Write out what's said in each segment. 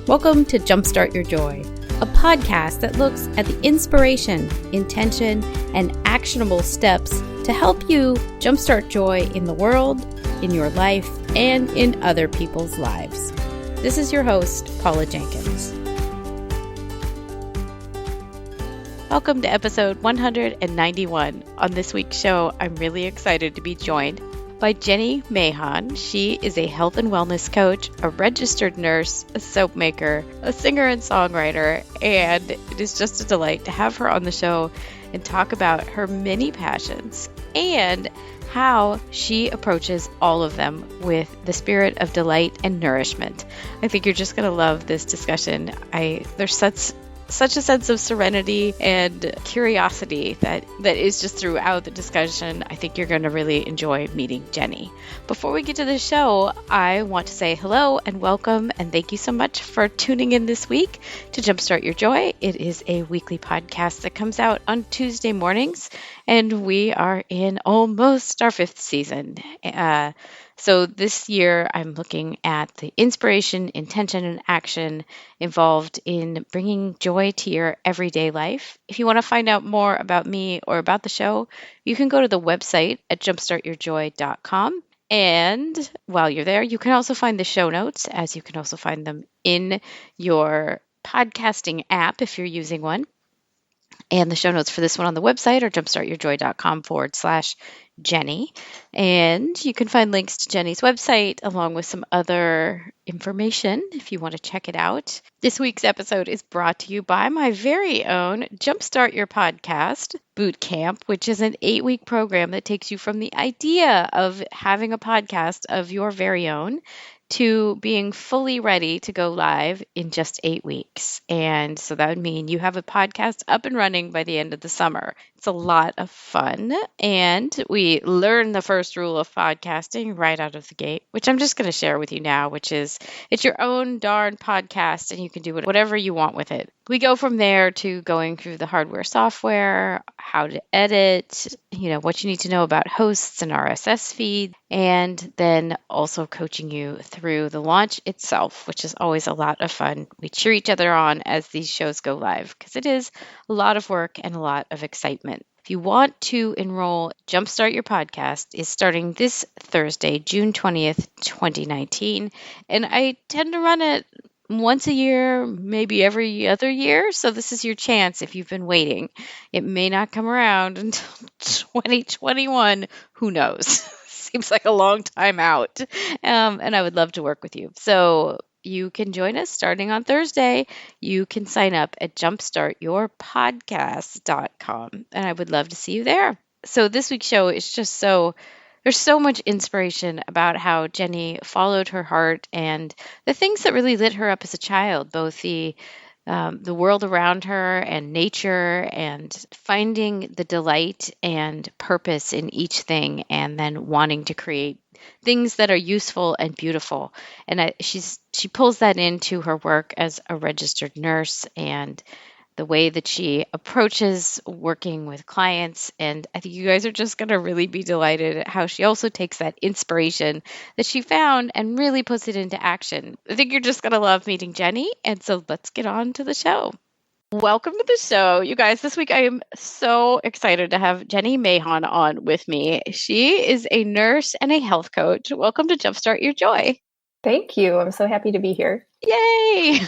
Welcome to Jumpstart Your Joy, a podcast that looks at the inspiration, intention, and actionable steps to help you jumpstart joy in the world, in your life, and in other people's lives. This is your host, Paula Jenkins. Welcome to episode 191. On this week's show, I'm really excited to be joined by Jenny Mahan. She is a health and wellness coach, a registered nurse, a soap maker, a singer and songwriter, and it is just a delight to have her on the show and talk about her many passions and how she approaches all of them with the spirit of delight and nourishment. I think you're just going to love this discussion. There's such a sense of serenity and curiosity that is just throughout the discussion. I think you're going to really enjoy meeting Jenny. Before we get to the show, I want to say hello and welcome and thank you so much for tuning in this week to Jumpstart Your Joy. It is a weekly podcast that comes out on Tuesday mornings, and we are in almost our fifth season. So this year, I'm looking at the inspiration, intention, and action involved in bringing joy to your everyday life. If you want to find out more about me or about the show, you can go to the website at jumpstartyourjoy.com. And while you're there, you can also find the show notes, as you can also find them in your podcasting app if you're using one. And the show notes for this one on the website are jumpstartyourjoy.com/Jenny. And you can find links to Jenny's website along with some other information if you want to check it out. This week's episode is brought to you by my very own Jumpstart Your Podcast Bootcamp, which is an 8-week program that takes you from the idea of having a podcast of your very own to being fully ready to go live in just 8 weeks. And so that would mean you have a podcast up and running by the end of the summer. It's a lot of fun. And we learn the first rule of podcasting right out of the gate, which I'm just going to share with you now, which is it's your own darn podcast and you can do whatever you want with it. We go from there to going through the hardware, software, how to edit, what you need to know about hosts and RSS feed, and then also coaching you through the launch itself, which is always a lot of fun. We cheer each other on as these shows go live because it is a lot of work and a lot of excitement. If you want to enroll, Jumpstart Your Podcast is starting this Thursday, June 20th, 2019, and I tend to run it once a year, maybe every other year. So this is your chance if you've been waiting. It may not come around until 2021. Who knows? Seems like a long time out. And I would love to work with you. So you can join us starting on Thursday. You can sign up at jumpstartyourpodcast.com. And I would love to see you there. So this week's show is just there's so much inspiration about how Jenny followed her heart and the things that really lit her up as a child, both the world around her and nature and finding the delight and purpose in each thing and then wanting to create things that are useful and beautiful. And she pulls that into her work as a registered nurse and the way that she approaches working with clients. And I think you guys are just going to really be delighted at how she also takes that inspiration that she found and really puts it into action. I think you're just going to love meeting Jenny. And so let's get on to the show. Welcome to the show, you guys. This week I am so excited to have Jenny Mahan on with me. She is a nurse and a health coach. Welcome to Jumpstart Your Joy. Thank you. I'm so happy to be here. Yay!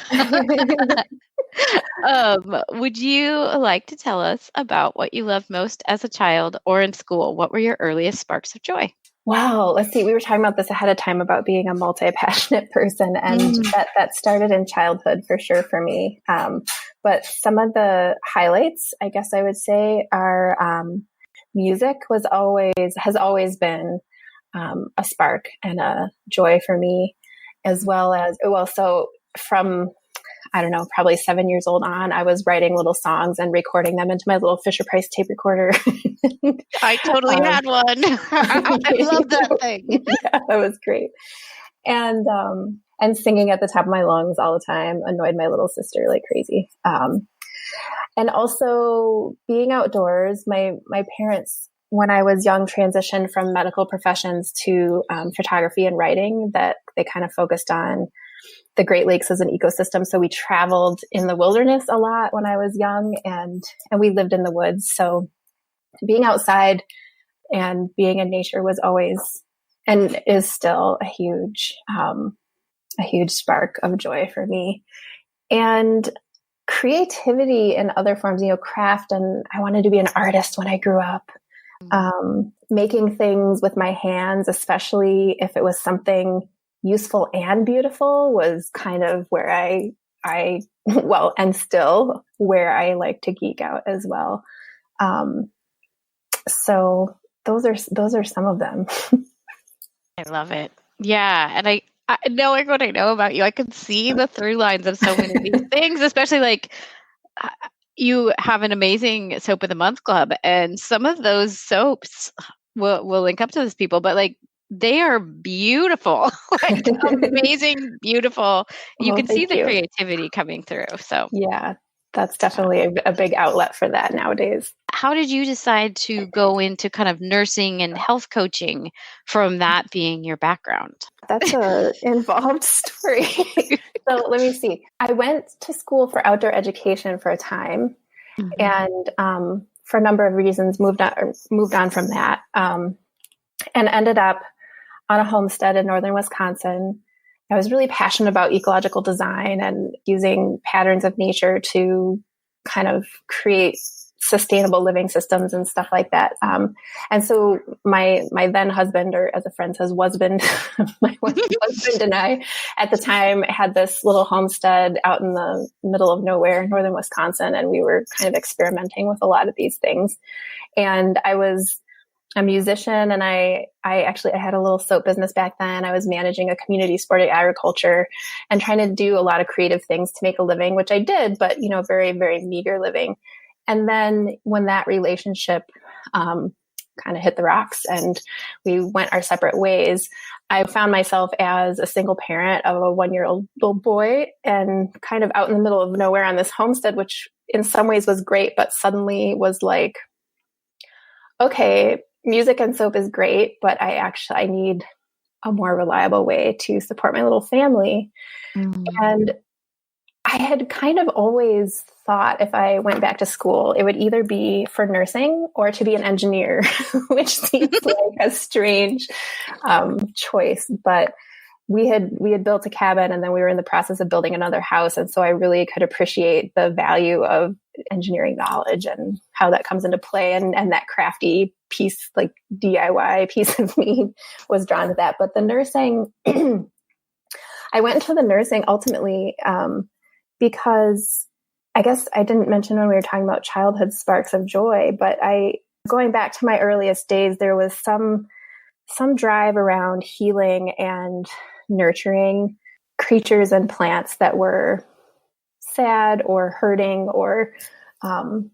Would you like to tell us about what you loved most as a child or in school? What were your earliest sparks of joy? Wow. Let's see. We were talking about this ahead of time about being a multi-passionate person, and that started in childhood for sure for me. But some of the highlights, I guess I would say, are music has always been a spark and a joy for me, as well as, so from probably 7 years old on, I was writing little songs and recording them into my little Fisher-Price tape recorder. I totally had one. I love that thing. Yeah, that was great. And singing at the top of my lungs all the time annoyed my little sister like crazy. And also being outdoors, my parents, when I was young, transitioned from medical professions to photography and writing, that they kind of focused on the Great Lakes as an ecosystem. So we traveled in the wilderness a lot when I was young, and we lived in the woods. So being outside and being in nature was always and is still a huge spark of joy for me. And creativity in other forms, craft. And I wanted to be an artist when I grew up. Making things with my hands, especially if it was something useful and beautiful, was kind of where and still where I like to geek out as well. So those are some of them. I love it. Yeah. And I knowing what I know about you, I can see the through lines of so many of these things, especially like you have an amazing soap of the month club, and some of those soaps will link up to those people, but like they are beautiful, like amazing, beautiful. You can see the creativity coming through. So yeah, that's definitely a big outlet for that nowadays. How did you decide to go into kind of nursing and health coaching from that being your background? That's an involved story. So let me see. I went to school for outdoor education for a time, and for a number of reasons moved on from that, and ended up on a homestead in northern Wisconsin. I was really passionate about ecological design and using patterns of nature to kind of create sustainable living systems and stuff like that. And so my then husband, or as a friend says, wasband, my husband and I at the time had this little homestead out in the middle of nowhere, northern Wisconsin. And we were kind of experimenting with a lot of these things. And I was a musician, and I had a little soap business back then. I was managing a community sporting agriculture and trying to do a lot of creative things to make a living, which I did, but, very, very meager living. And then when that relationship kind of hit the rocks and we went our separate ways, I found myself as a single parent of a 1-year-old little boy and kind of out in the middle of nowhere on this homestead, which in some ways was great, but suddenly was like, okay, music and soap is great, but I need a more reliable way to support my little family. And I had kind of always thought if I went back to school, it would either be for nursing or to be an engineer, which seems like a strange choice. But we had built a cabin, and then we were in the process of building another house. And so I really could appreciate the value of engineering knowledge and how that comes into play. And that crafty piece, like DIY piece of me, was drawn to that. But the nursing, I went into the nursing ultimately because I guess I didn't mention when we were talking about childhood sparks of joy, but going back to my earliest days, there was some drive around healing and nurturing creatures and plants that were sad or hurting or,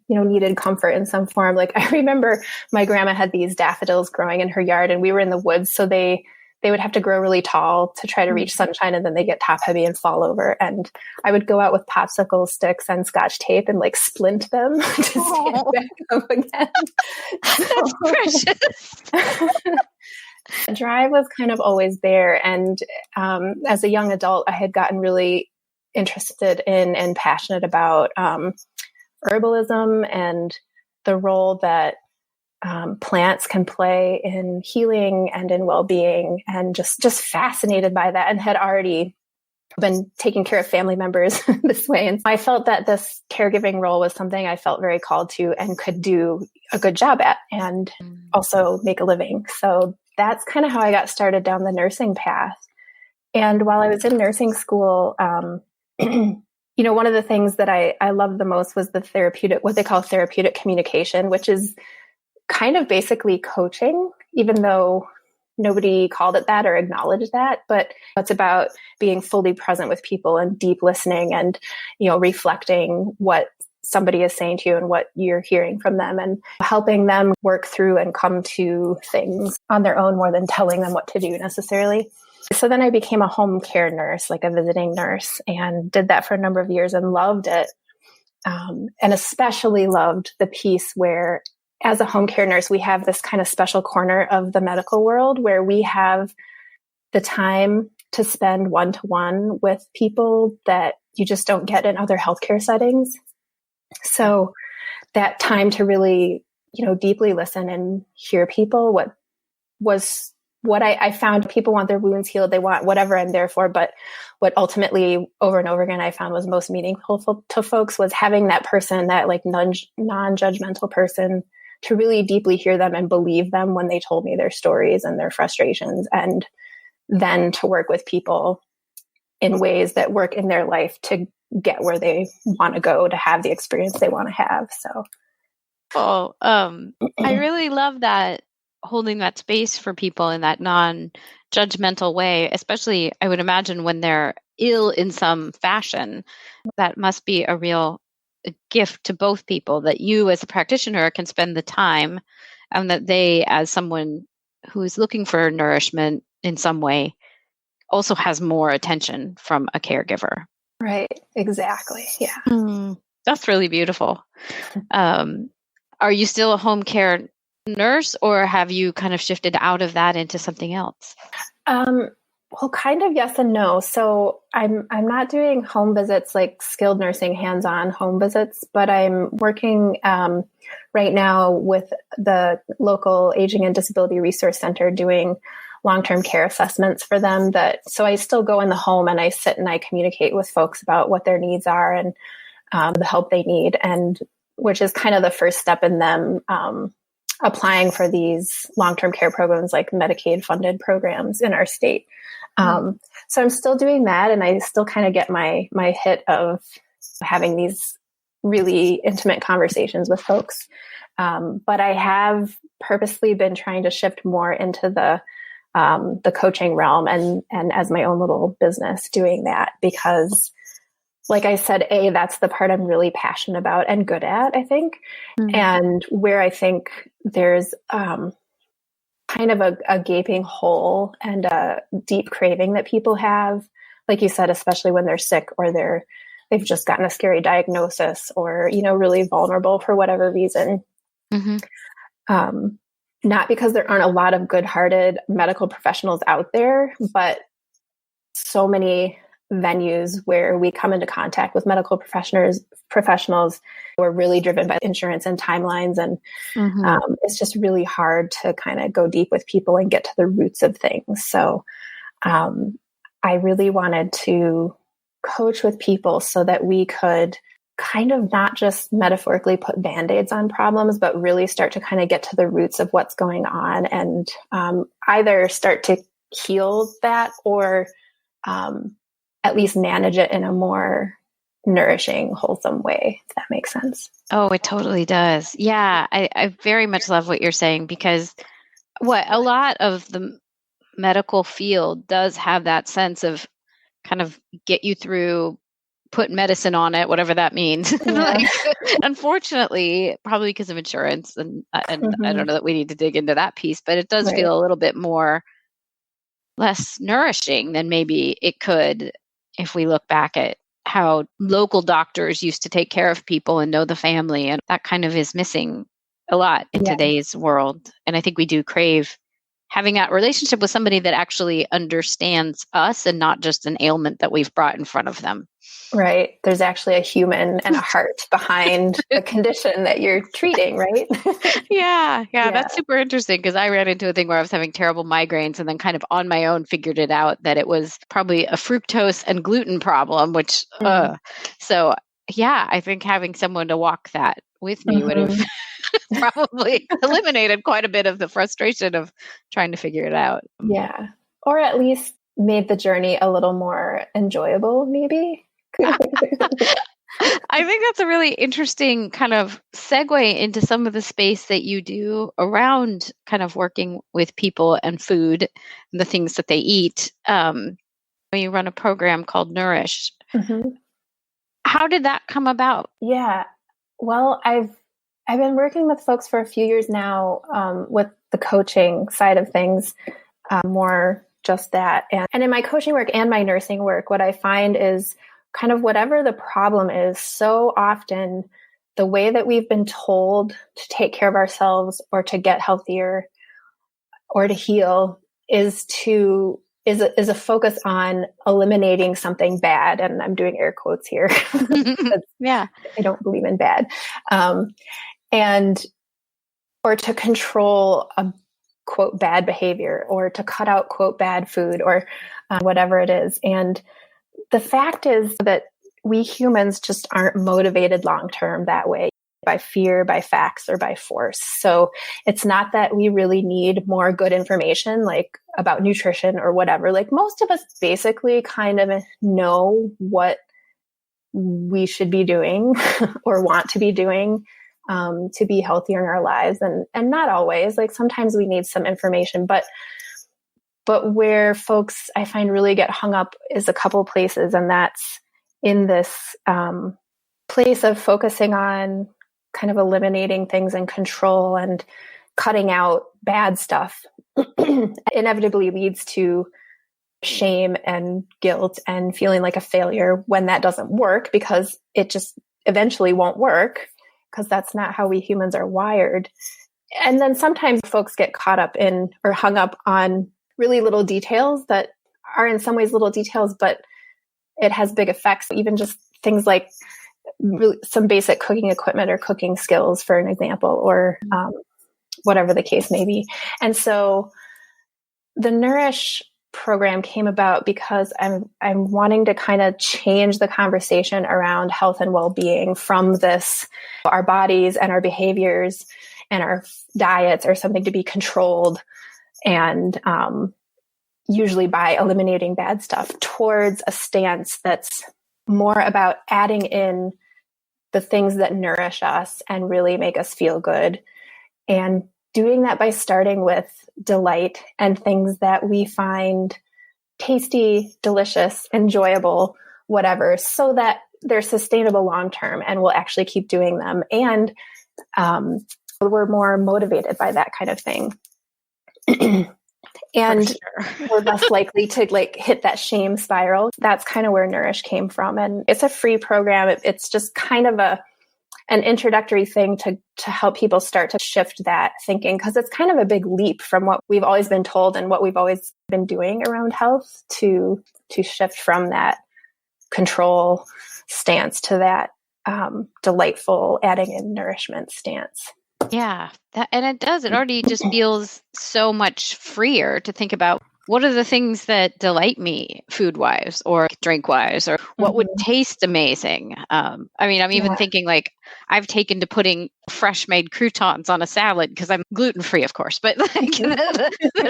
needed comfort in some form. Like I remember my grandma had these daffodils growing in her yard, and we were in the woods. So they would have to grow really tall to try to reach sunshine, and then they get top heavy and fall over. And I would go out with popsicle sticks and Scotch tape and like splint them to stand back up again. That's precious. Drive was kind of always there. And as a young adult, I had gotten really interested in and passionate about herbalism and the role that plants can play in healing and in well-being, and just fascinated by that, and had already been taking care of family members this way. And I felt that this caregiving role was something I felt very called to and could do a good job at and also make a living. So that's kind of how I got started down the nursing path. And while I was in nursing school, one of the things that I loved the most was what they call therapeutic communication, which is kind of basically coaching, even though nobody called it that or acknowledged that. But it's about being fully present with people and deep listening and, reflecting what somebody is saying to you and what you're hearing from them, and helping them work through and come to things on their own more than telling them what to do necessarily. So then I became a home care nurse, like a visiting nurse, and did that for a number of years and loved it. And especially loved the piece where, as a home care nurse, we have this kind of special corner of the medical world where we have the time to spend one-to-one with people that you just don't get in other healthcare settings. So that time to really, deeply listen and hear people, what I found, people want their wounds healed. They want whatever I'm there for. But what ultimately over and over again, I found was most meaningful to folks was having that person, that like non-judgmental person, to really deeply hear them and believe them when they told me their stories and their frustrations, and then to work with people in ways that work in their life to get where they want to go, to have the experience they want to have. So, I really love that, holding that space for people in that non-judgmental way, especially I would imagine when they're ill in some fashion. That must be a real gift to both people, that you as a practitioner can spend the time, and that they, as someone who is looking for nourishment in some way, also has more attention from a caregiver. Right. Exactly. Yeah. That's really beautiful. Are you still a home care nurse, or have you kind of shifted out of that into something else? Well, kind of yes and no. So I'm not doing home visits, like skilled nursing, hands-on home visits, but I'm working right now with the local Aging and Disability Resource Center doing long-term care assessments for them. So I still go in the home and I sit and I communicate with folks about what their needs are and the help they need, and which is kind of the first step in them applying for these long-term care programs, like Medicaid funded programs in our state. So I'm still doing that, and I still kind of get my hit of having these really intimate conversations with folks. But I have purposely been trying to shift more into the coaching realm and as my own little business doing that, because like I said, that's the part I'm really passionate about and good at, I think. And where I think there's kind of a gaping hole and a deep craving that people have, like you said, especially when they're sick or they've just gotten a scary diagnosis, or, really vulnerable for whatever reason. Not because there aren't a lot of good-hearted medical professionals out there, but so many venues where we come into contact with medical professionals who are really driven by insurance and timelines. And it's just really hard to kind of go deep with people and get to the roots of things. So I really wanted to coach with people so that we could kind of not just metaphorically put Band-Aids on problems, but really start to kind of get to the roots of what's going on, and either start to heal that or at least manage it in a more nourishing, wholesome way, if that makes sense. Oh, it totally does. Yeah, I very much love what you're saying, because a lot of the medical field does have that sense of kind of get you through, put medicine on it, whatever that means. Yeah. Unfortunately, probably because of insurance, and I don't know that we need to dig into that piece, but it does feel a little bit less nourishing than maybe it could if we look back at how local doctors used to take care of people and know the family, and that kind of is missing a lot in today's world. And I think we do crave having that relationship with somebody that actually understands us and not just an ailment that we've brought in front of them. Right. There's actually a human and a heart behind the condition that you're treating, right? Yeah, that's super interesting, because I ran into a thing where I was having terrible migraines and then kind of on my own figured it out that it was probably a fructose and gluten problem, which, so yeah, I think having someone to walk that with me would have probably eliminated quite a bit of the frustration of trying to figure it out. Yeah. Or at least made the journey a little more enjoyable, maybe. I think that's a really interesting kind of segue into some of the space that you do around kind of working with people and food and the things that they eat. You run a program called Nourish. How did that come about? Yeah. Well, I've been working with folks for a few years now with the coaching side of things, more just that. And in my coaching work and my nursing work, what I find is kind of whatever the problem is, so often the way that we've been told to take care of ourselves or to get healthier or to heal is to is a focus on eliminating something bad. And I'm doing air quotes here. Yeah. I don't believe in bad. Or to control a quote bad behavior, or to cut out quote bad food, or whatever it is. And the fact is that we humans just aren't motivated long-term that way, by fear, by facts, or by force. So it's not that we really need more good information, like about nutrition or whatever. Like most of us basically kind of know what we should be doing or want to be doing to be healthier in our lives. And not always, like sometimes we need some information, but where folks I find really get hung up is a couple places. And that's in this place of focusing on kind of eliminating things in control and cutting out bad stuff inevitably leads to shame and guilt and feeling like a failure when that doesn't work, because it just eventually won't work, because that's not how we humans are wired. And then sometimes folks get caught up in or hung up on really little details that are in some ways little details, but it has big effects. Even just things like really some basic cooking equipment or cooking skills, for an example, or whatever the case may be. And so the Nourish program came about because I'm wanting to kind of change the conversation around health and well-being from this, our bodies and our behaviors and our diets are something to be controlled, and usually by eliminating bad stuff, towards a stance that's more about adding in the things that nourish us and really make us feel good. And doing that by starting with delight and things that we find tasty, delicious, enjoyable, whatever, so that they're sustainable long-term and we'll actually keep doing them. And we're more motivated by that kind of thing. And sure, we're less likely to like hit that shame spiral. That's kind of where Nourish came from. And it's a free program. It's just kind of an introductory thing to help people start to shift that thinking, because it's kind of a big leap from what we've always been told and what we've always been doing around health to shift from that control stance to that delightful adding in nourishment stance. Yeah, it does. It already just feels so much freer to think about what are the things that delight me food-wise or drink-wise, or what would taste amazing. I mean, I'm even thinking like I've taken to putting fresh-made croutons on a salad because I'm gluten-free, of course. But like,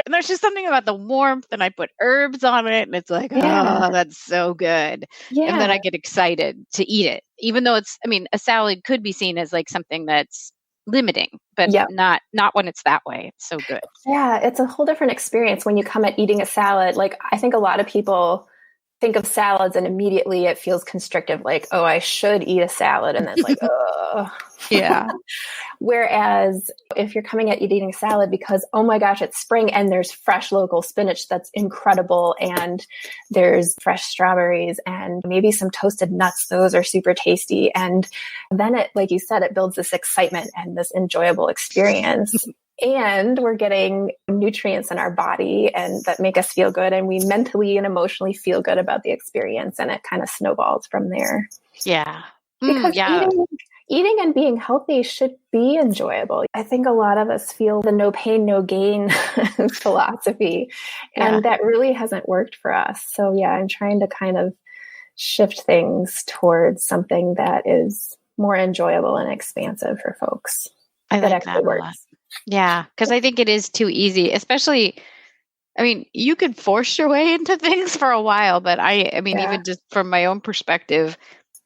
there's just something about the warmth, and I put herbs on it, and it's like, oh, that's so good. Yeah. And then I get excited to eat it, even though a salad could be seen as like something that's limiting, but not when it's that way. It's so good. Yeah, it's a whole different experience when you come at eating a salad. Like, I think a lot of people think of salads and immediately it feels constrictive, like, oh, I should eat a salad. And that's like, oh. Yeah. Whereas if you're coming at eating a salad because, oh my gosh, it's spring and there's fresh local spinach that's incredible, and there's fresh strawberries and maybe some toasted nuts, those are super tasty. And then it, like you said, it builds this excitement and this enjoyable experience. And we're getting nutrients in our body and that make us feel good. And we mentally and emotionally feel good about the experience. And it kind of snowballs from there. Yeah. Because eating and being healthy should be enjoyable. I think a lot of us feel the no pain, no gain philosophy. And that really hasn't worked for us. So yeah, I'm trying to kind of shift things towards something that is more enjoyable and expansive for folks. I like that a lot. Yeah, because I think it is too easy, especially, I mean, you could force your way into things for a while, but I mean, even just from my own perspective,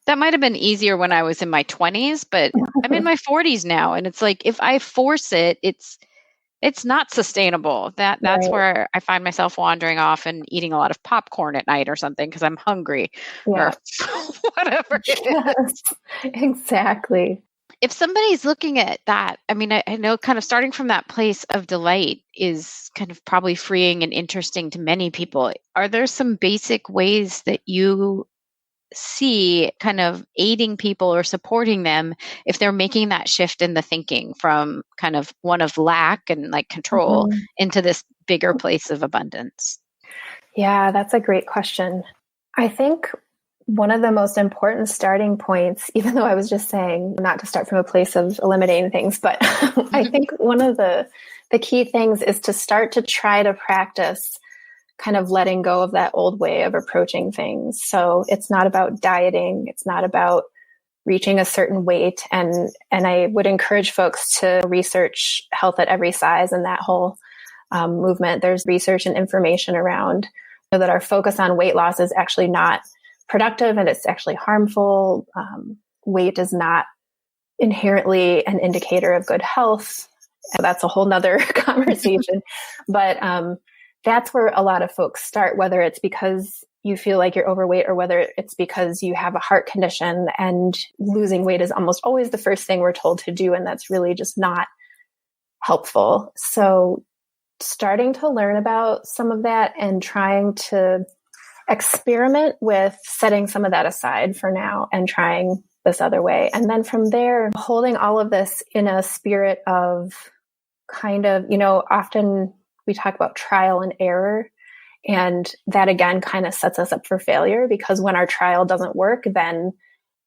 that might have been easier when I was in my 20s, but I'm in my 40s now. And it's like, if I force it, it's not sustainable. That's where I find myself wandering off and eating a lot of popcorn at night or something because I'm hungry or whatever it is. Exactly. If somebody's looking at that, I mean, I know kind of starting from that place of delight is kind of probably freeing and interesting to many people. Are there some basic ways that you see kind of aiding people or supporting them if they're making that shift in the thinking from kind of one of lack and like control into this bigger place of abundance? Yeah, that's a great question. I think one of the most important starting points, even though I was just saying not to start from a place of eliminating things, but I think one of the key things is to start to try to practice kind of letting go of that old way of approaching things. So it's not about dieting. It's not about reaching a certain weight. And I would encourage folks to research health at every size and that whole movement. There's research and information around that our focus on weight loss is actually not productive and it's actually harmful. Weight is not inherently an indicator of good health. That's a whole nother conversation. But that's where a lot of folks start, whether it's because you feel like you're overweight or whether it's because you have a heart condition, and losing weight is almost always the first thing we're told to do. And that's really just not helpful. So starting to learn about some of that and trying to experiment with setting some of that aside for now and trying this other way. And then from there, holding all of this in a spirit of kind of, often we talk about trial and error. And that again kind of sets us up for failure, because when our trial doesn't work, then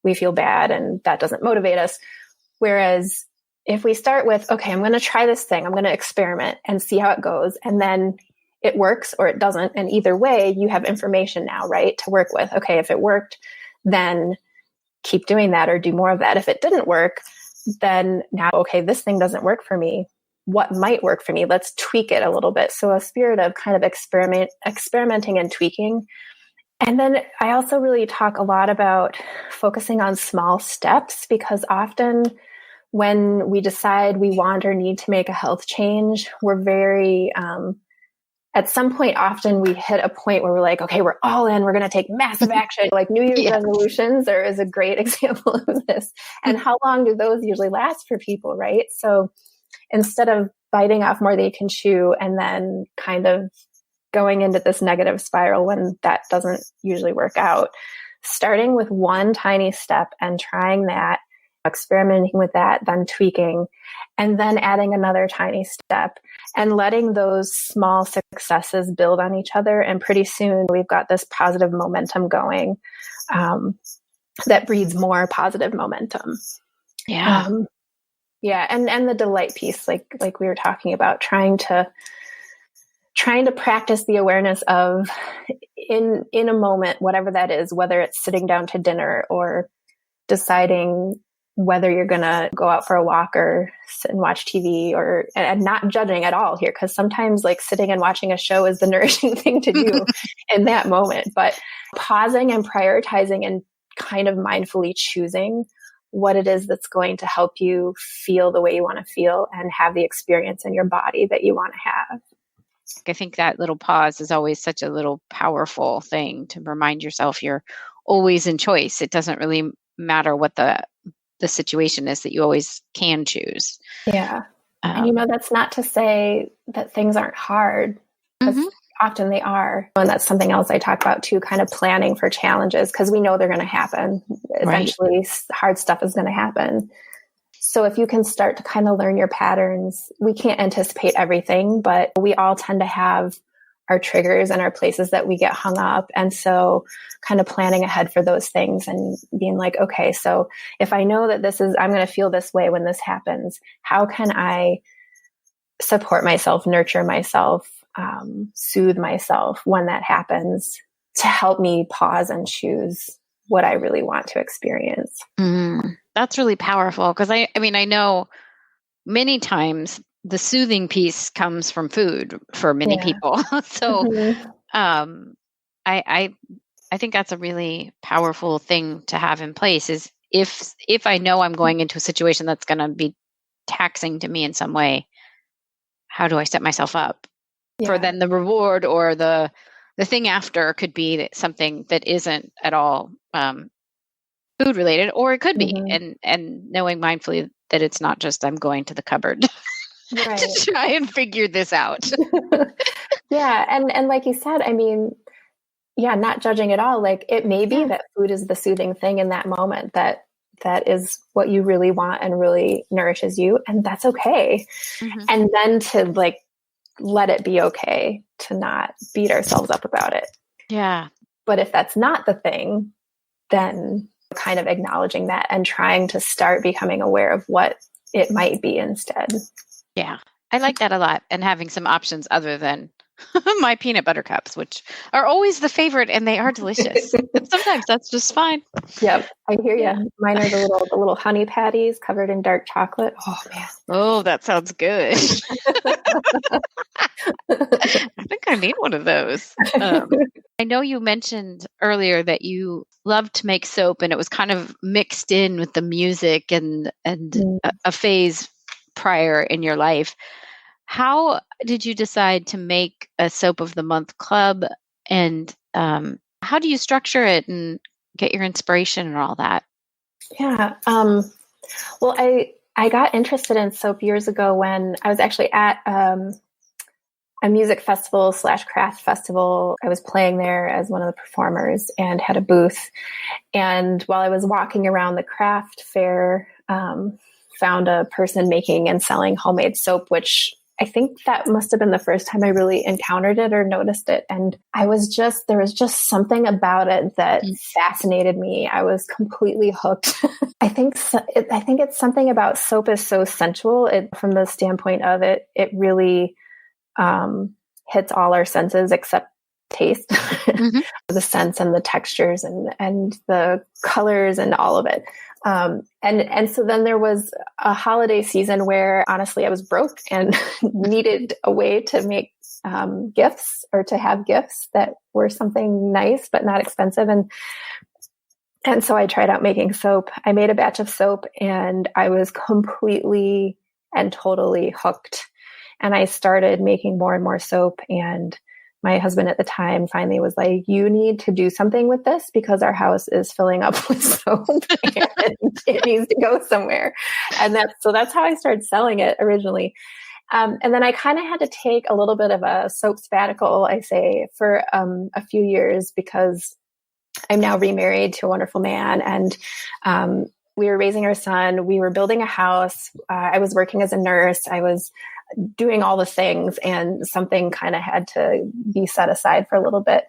we feel bad and that doesn't motivate us. Whereas if we start with, okay, I'm going to try this thing, I'm going to experiment and see how it goes. And then it works or it doesn't. And either way, you have information now, right, to work with. Okay, if it worked, then keep doing that or do more of that. If it didn't work, then now, okay, this thing doesn't work for me. What might work for me? Let's tweak it a little bit. So a spirit of kind of experimenting and tweaking. And then I also really talk a lot about focusing on small steps, because often when we decide we want or need to make a health change, we're very, at some point, often we hit a point where we're like, okay, we're all in, we're going to take massive action. Like New Year's resolutions, there is a great example of this. And how long do those usually last for people, right? So instead of biting off more than you can chew and then kind of going into this negative spiral when that doesn't usually work out, starting with one tiny step and trying that, experimenting with that, then tweaking, and then adding another tiny step and letting those small successes build on each other. And pretty soon we've got this positive momentum going that breeds more positive momentum. Yeah. Yeah. And the delight piece, like we were talking about, trying to practice the awareness of in a moment, whatever that is, whether it's sitting down to dinner or deciding whether you're going to go out for a walk or sit and watch TV, and not judging at all here. Cause sometimes like sitting and watching a show is the nourishing thing to do in that moment, but pausing and prioritizing and kind of mindfully choosing what it is that's going to help you feel the way you want to feel and have the experience in your body that you want to have. I think that little pause is always such a little powerful thing to remind yourself you're always in choice. It doesn't really matter what the situation is, that you always can choose. Yeah. And that's not to say that things aren't hard, because often they are. And that's something else I talk about too, kind of planning for challenges, because we know they're going to happen. Eventually, hard stuff is going to happen. So if you can start to kind of learn your patterns, we can't anticipate everything, but we all tend to have our triggers and our places that we get hung up. And so kind of planning ahead for those things and being like, okay, so if I know that I'm going to feel this way when this happens, how can I support myself, nurture myself, soothe myself when that happens, to help me pause and choose what I really want to experience. That's really powerful, because I mean, I know many times the soothing piece comes from food for many people. So I think that's a really powerful thing to have in place, is if I know I'm going into a situation that's going to be taxing to me in some way, how do I set myself up for then the reward, or the thing after could be something that isn't at all food related, or it could be, and knowing mindfully that it's not just I'm going to the cupboard to try and figure this out. And like you said, I mean, not judging at all. Like it may be that food is the soothing thing in that moment, that is what you really want and really nourishes you, and that's okay. And then to like let it be okay to not beat ourselves up about it. Yeah. But if that's not the thing, then kind of acknowledging that and trying to start becoming aware of what it might be instead. Yeah. I like that a lot. And having some options other than my peanut butter cups, which are always the favorite, and they are delicious. But sometimes that's just fine. Yep, I hear you. Yeah. Mine are the little honey patties covered in dark chocolate. Oh man. Oh, that sounds good. I think I need one of those. I know you mentioned earlier that you loved to make soap, and it was kind of mixed in with the music and a phase prior in your life. How did you decide to make a Soap of the Month club, and how do you structure it and get your inspiration and all that? Yeah. Well, I got interested in soap years ago when I was actually at a music festival / craft festival. I was playing there as one of the performers and had a booth. And while I was walking around the craft fair, found a person making and selling homemade soap, which I think that must have been the first time I really encountered it or noticed it. And there was just something about it that fascinated me. I was completely hooked. I think it's something about soap is so sensual. From the standpoint of it really hits all our senses except taste, the scents and the textures and the colors and all of it. And so then there was a holiday season where honestly I was broke and needed a way to make gifts or to have gifts that were something nice but not expensive. And so I tried out making soap. I made a batch of soap and I was completely and totally hooked. And I started making more and more soap, and my husband at the time finally was like, you need to do something with this because our house is filling up with soap and it needs to go somewhere. And that's how I started selling it originally. And then I kind of had to take a little bit of a soap sabbatical, I say, for a few years because I'm now remarried to a wonderful man. And we were raising our son. We were building a house. I was working as a nurse. I was doing all the things, and something kind of had to be set aside for a little bit.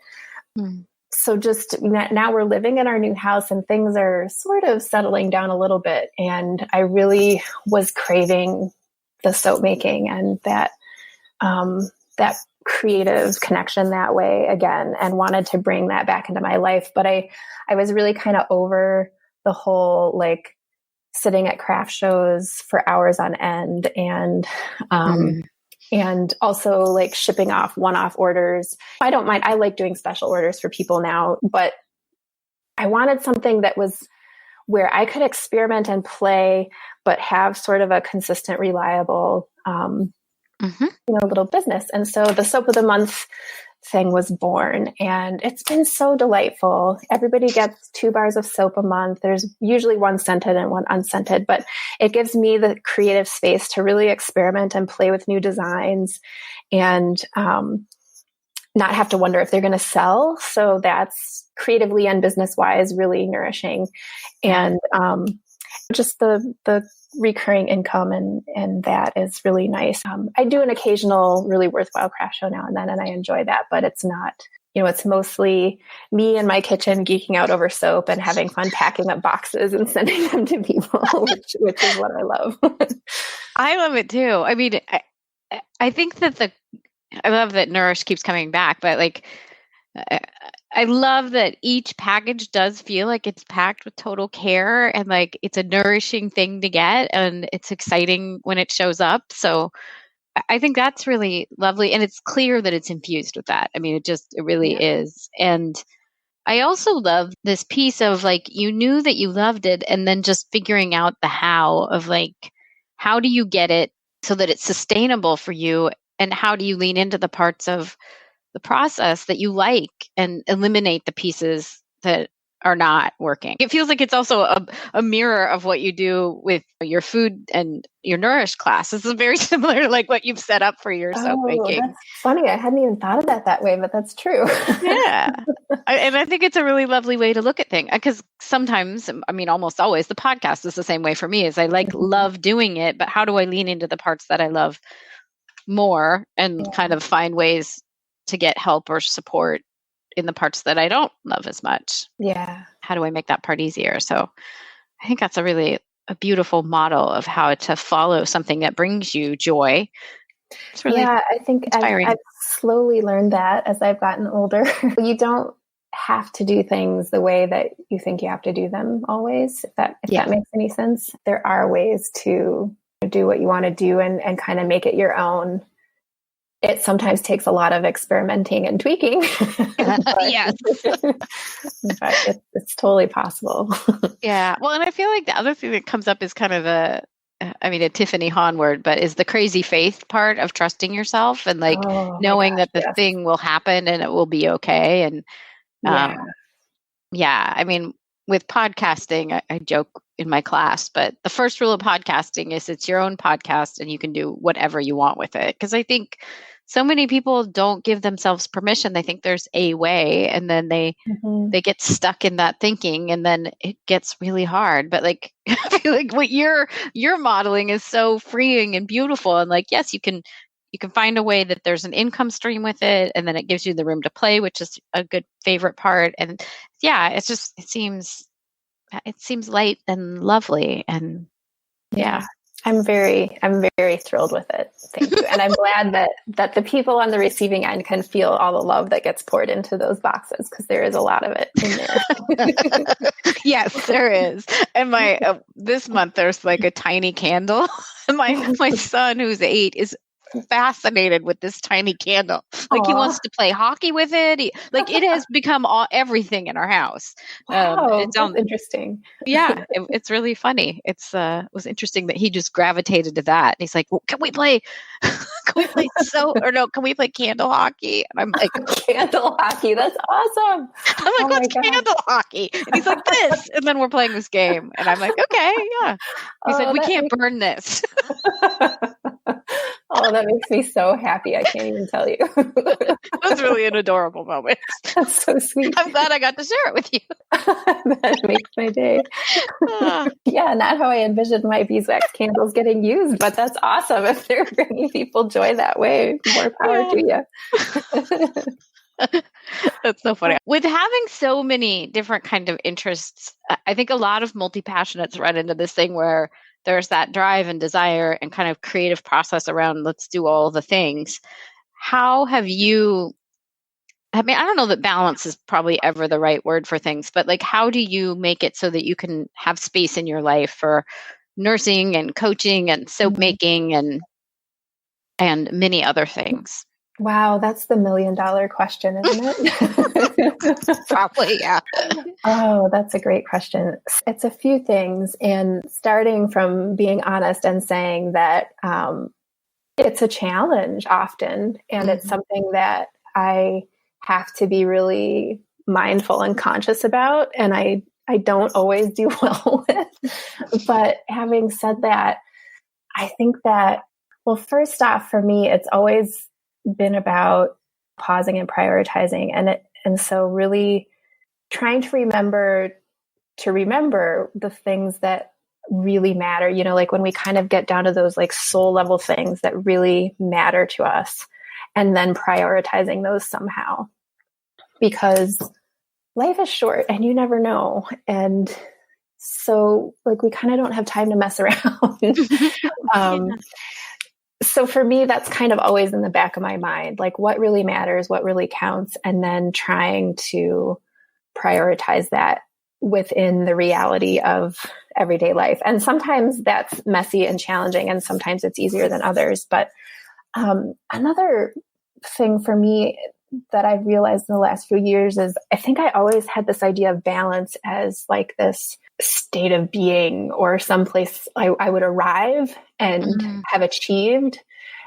So just now we're living in our new house and things are sort of settling down a little bit. And I really was craving the soap making and that creative connection that way again, and wanted to bring that back into my life. But I was really kind of over the whole, like, sitting at craft shows for hours on end and also like shipping off one-off orders. I don't mind. I like doing special orders for people now, but I wanted something that was where I could experiment and play, but have sort of a consistent, reliable, little business. And so the Soap of the Month thing was born, and it's been so delightful. Everybody gets 2 bars of soap a month. There's usually one scented and one unscented, but it gives me the creative space to really experiment and play with new designs and not have to wonder if they're going to sell. So that's creatively and business wise really nourishing. And just the recurring income and that is really nice. I do an occasional really worthwhile craft show now and then, and I enjoy that, but it's not, it's mostly me in my kitchen geeking out over soap and having fun packing up boxes and sending them to people, which is what I love. I love it too. I mean, I think that I love that Nourish keeps coming back, but like, I love that each package does feel like it's packed with total care and like it's a nourishing thing to get, and it's exciting when it shows up. So I think that's really lovely, and it's clear that it's infused with that. I mean, it really is. And I also love this piece of like, you knew that you loved it, and then just figuring out the how of like, how do you get it so that it's sustainable for you, and how do you lean into the parts of the process that you like and eliminate the pieces that are not working. It feels like it's also a mirror of what you do with your food and your Nourish class. This is very similar to like what you've set up for your soap making. That's funny. I hadn't even thought of that way, but that's true. Yeah. And I think it's a really lovely way to look at things, because sometimes, I mean, almost always the podcast is the same way for me, is I love doing it, but how do I lean into the parts that I love more and kind of find ways to get help or support in the parts that I don't love as much. Yeah. How do I make that part easier? So I think that's a beautiful model of how to follow something that brings you joy. It's really I think I've slowly learned that as I've gotten older. You don't have to do things the way that you think you have to do them always, if that makes any sense. There are ways to do what you want to do and kind of make it your own. It sometimes takes a lot of experimenting and tweaking. Yes. But it's totally possible. Yeah. Well, and I feel like the other thing that comes up is kind of a Tiffany Hahn word, but is the crazy faith part of trusting yourself and like knowing that the thing will happen and it will be okay. And with podcasting, I joke in my class, but the first rule of podcasting is it's your own podcast and you can do whatever you want with it. Because I think so many people don't give themselves permission. They think there's a way, and then they get stuck in that thinking, and then it gets really hard. But like, I feel like what you're modeling is so freeing and beautiful. And like, yes, you can find a way that there's an income stream with it, and then it gives you the room to play, which is a good favorite part. And yeah, it seems light and lovely. And I'm very thrilled with it. Thank you. And I'm glad that the people on the receiving end can feel all the love that gets poured into those boxes, because there is a lot of it in there. Yes, there is. And this month there's like a tiny candle. My son, who's 8, is fascinated with this tiny candle. Like, he wants to play hockey with it. It has become everything in our house. Wow, that's interesting. Yeah, it's really funny. It was interesting that he just gravitated to that. And he's like, well, can we play can we play candle hockey? And I'm like, candle hockey, that's awesome. I'm like, what's candle hockey? And he's like, this. And then we're playing this game. And I'm like, okay, yeah. He said, we can't burn this. Oh, that makes me so happy. I can't even tell you. It was really an adorable moment. That's so sweet. I'm glad I got to share it with you. That makes my day. Yeah, not how I envisioned my beeswax candles getting used, but that's awesome. If they're bringing people joy that way, more power to you. That's so funny. With having so many different kind of interests, I think a lot of multi-passionates run into this thing where there's that drive and desire and kind of creative process around let's do all the things. How have you, I don't know that balance is probably ever the right word for things, but like, how do you make it so that you can have space in your life for nursing and coaching and soap making and many other things? Wow, that's the $1 million question, isn't it? Probably, yeah. Oh, that's a great question. It's a few things, and starting from being honest and saying that it's a challenge often, and it's something that I have to be really mindful and conscious about, and I don't always do well with. But having said that, I think that, well, first off, for me, it's always been about pausing and prioritizing, and so really trying to remember the things that really matter, like when we kind of get down to those like soul level things that really matter to us, and then prioritizing those somehow, because life is short and you never know. And so like we kind of don't have time to mess around. So for me, that's kind of always in the back of my mind, like what really matters, what really counts, and then trying to prioritize that within the reality of everyday life. And sometimes that's messy and challenging, and sometimes it's easier than others. But another thing for me that I've realized in the last few years is I think I always had this idea of balance as like this state of being or someplace I would arrive and have achieved.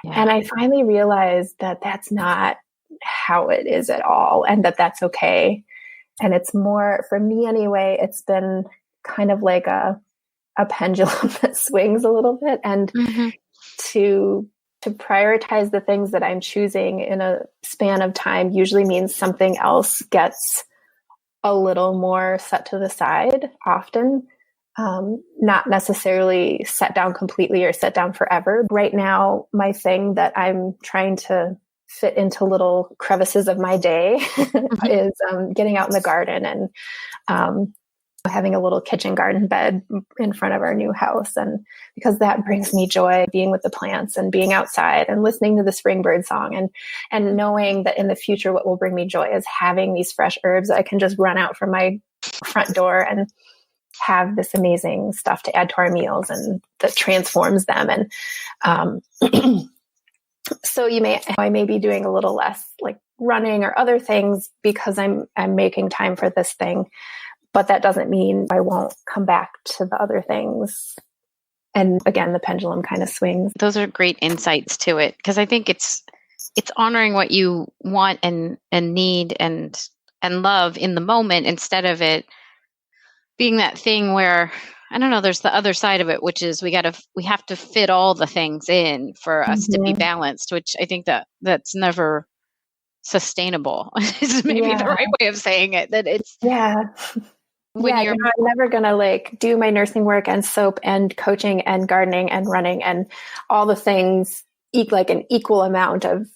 Yeah. And I finally realized that that's not how it is at all, and that that's okay. And it's more, for me anyway, it's been kind of like a pendulum that swings a little bit, and to prioritize the things that I'm choosing in a span of time usually means something else gets a little more set to the side often. not necessarily set down completely or set down forever. Right now, my thing that I'm trying to fit into little crevices of my day is getting out in the garden and having a little kitchen garden bed in front of our new house. And because that brings me joy, being with the plants and being outside and listening to the spring bird song and knowing that in the future, what will bring me joy is having these fresh herbs. I can just run out from my front door and have this amazing stuff to add to our meals and that transforms them. And so I may be doing a little less like running or other things because I'm making time for this thing. But that doesn't mean I won't come back to the other things. And again, the pendulum kind of swings. Those are great insights to it, because I think it's honoring what you want and need and love in the moment, instead of it being that thing where, I don't know, there's the other side of it, which is we have to fit all the things in for us to be balanced, which I think that's never sustainable is maybe the right way of saying it. That it's I'm never gonna like do my nursing work and soap and coaching and gardening and running and all the things like an equal amount of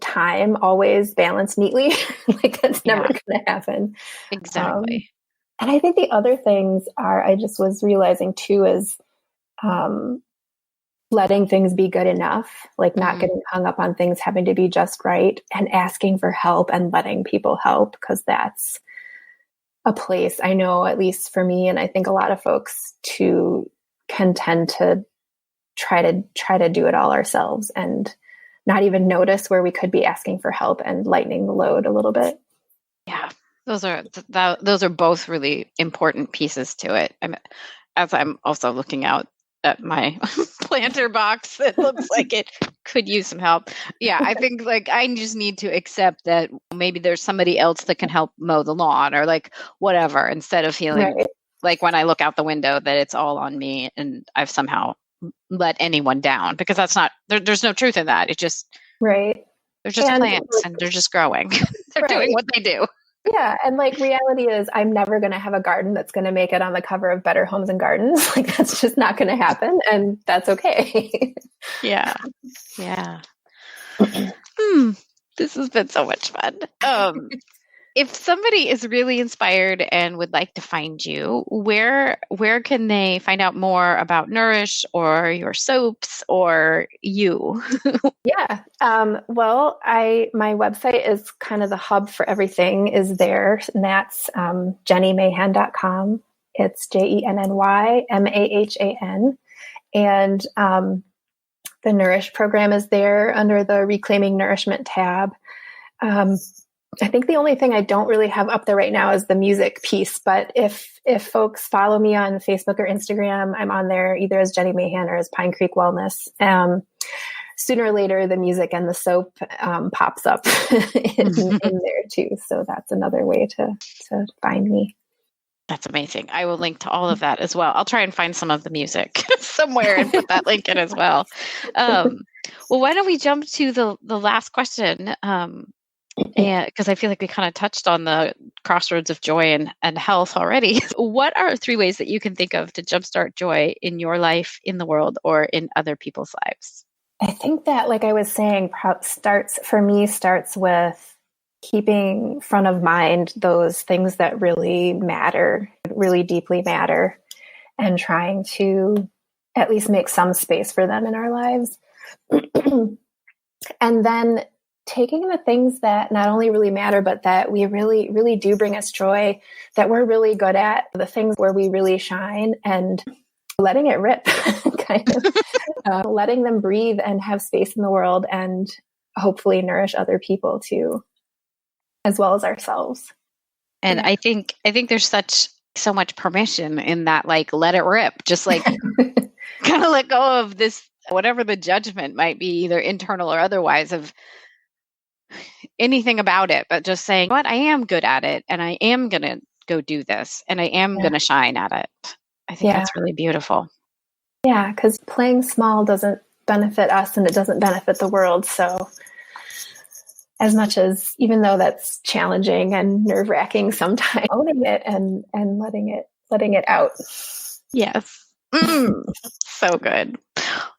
time, always balanced neatly. Like that's never gonna happen. Exactly. And I think the other things I just was realizing too is letting things be good enough, like not getting hung up on things having to be just right, and asking for help and letting people help, because that's a place I know, at least for me, and I think a lot of folks too, can tend to try to do it all ourselves and not even notice where we could be asking for help and lightening the load a little bit. Yeah, those are both really important pieces to it. As I'm also looking out at my planter box, it looks like it could use some help. Yeah, I think like I just need to accept that maybe there's somebody else that can help mow the lawn or like whatever, instead of feeling like when I look out the window that it's all on me and I've somehow let anyone down, because that's not, there's no truth in that. It just, they're just plants and they're just growing. They're doing what they do. Yeah. And like reality is I'm never going to have a garden that's going to make it on the cover of Better Homes and Gardens. Like that's just not going to happen. And that's okay. Yeah. This has been so much fun. If somebody is really inspired and would like to find you, where can they find out more about Nourish or your soaps or you? Yeah. Well, my website is kind of the hub for everything is there. And that's jennymahan.com. It's JENNYMAHAN. And the Nourish program is there under the Reclaiming Nourishment tab. I think the only thing I don't really have up there right now is the music piece. But if folks follow me on Facebook or Instagram, I'm on there either as Jenny Mahan or as Pine Creek Wellness. Sooner or later, the music and the soap pops up in there too. So that's another way to find me. That's amazing. I will link to all of that as well. I'll try and find some of the music somewhere and put that link in as well. Well, why don't we jump to the last question? And because I feel like we kind of touched on the crossroads of joy and health already. What are 3 ways that you can think of to jumpstart joy in your life, in the world, or in other people's lives? I think that, like I was saying, starts with keeping front of mind those things that really matter, really deeply matter, and trying to at least make some space for them in our lives. And then taking the things that not only really matter, but that we really, really do bring us joy, that we're really good at, the things where we really shine, and letting it rip, kind of letting them breathe and have space in the world and hopefully nourish other people too, as well as ourselves. And I think there's so much permission in that, like, let it rip, just like kind of let go of this, whatever the judgment might be, either internal or otherwise, of anything about it, but just saying, what, I am good at it and I am going to go do this and I am going to shine at it. I think that's really beautiful. Yeah, because playing small doesn't benefit us and it doesn't benefit the world. So as much as, even though that's challenging and nerve-wracking sometimes, owning it and letting it letting it out. Yes. So good.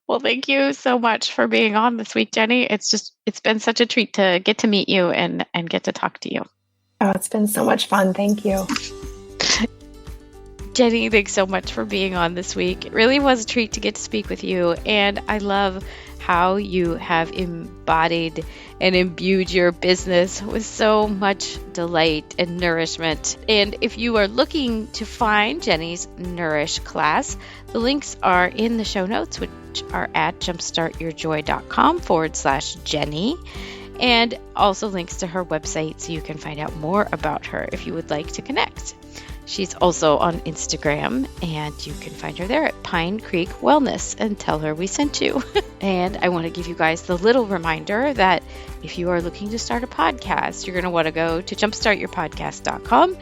Well, thank you so much for being on this week, Jenny. It's been such a treat to get to meet you and get to talk to you. Oh, it's been so much fun. Thank you. Jenny, thanks so much for being on this week. It really was a treat to get to speak with you. And I love how you have embodied and imbued your business with so much delight and nourishment. And if you are looking to find Jenny's Nourish class, the links are in the show notes, which are at jumpstartyourjoy.com/Jenny. And also links to her website so you can find out more about her if you would like to connect. She's also on Instagram, and you can find her there at Pine Creek Wellness and tell her we sent you. And I want to give you guys the little reminder that if you are looking to start a podcast, you're going to want to go to jumpstartyourpodcast.com.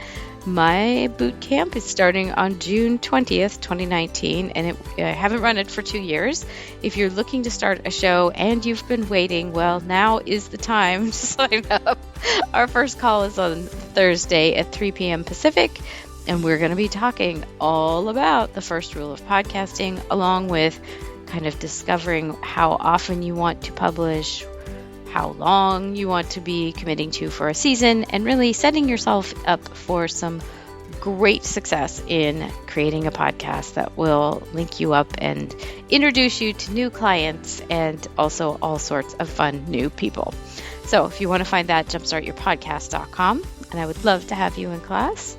My boot camp is starting on June 20th, 2019, and I haven't run it for 2 years. If you're looking to start a show and you've been waiting, well, now is the time to sign up. Our first call is on Thursday at 3 p.m. Pacific. And we're going to be talking all about the first rule of podcasting, along with kind of discovering how often you want to publish, how long you want to be committing to for a season, and really setting yourself up for some great success in creating a podcast that will link you up and introduce you to new clients and also all sorts of fun new people. So if you want to find that, jumpstartyourpodcast.com, and I would love to have you in class.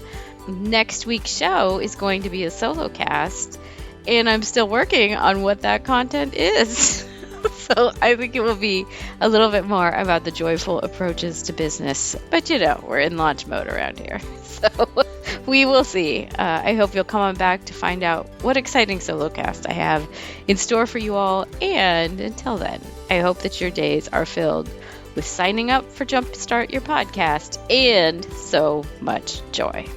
Next week's show is going to be a solo cast, and I'm still working on what that content is. So I think it will be a little bit more about the joyful approaches to business. But we're in launch mode around here. So we will see. I hope you'll come on back to find out what exciting solo cast I have in store for you all. And until then, I hope that your days are filled with signing up for Jumpstart Your Podcast and so much joy.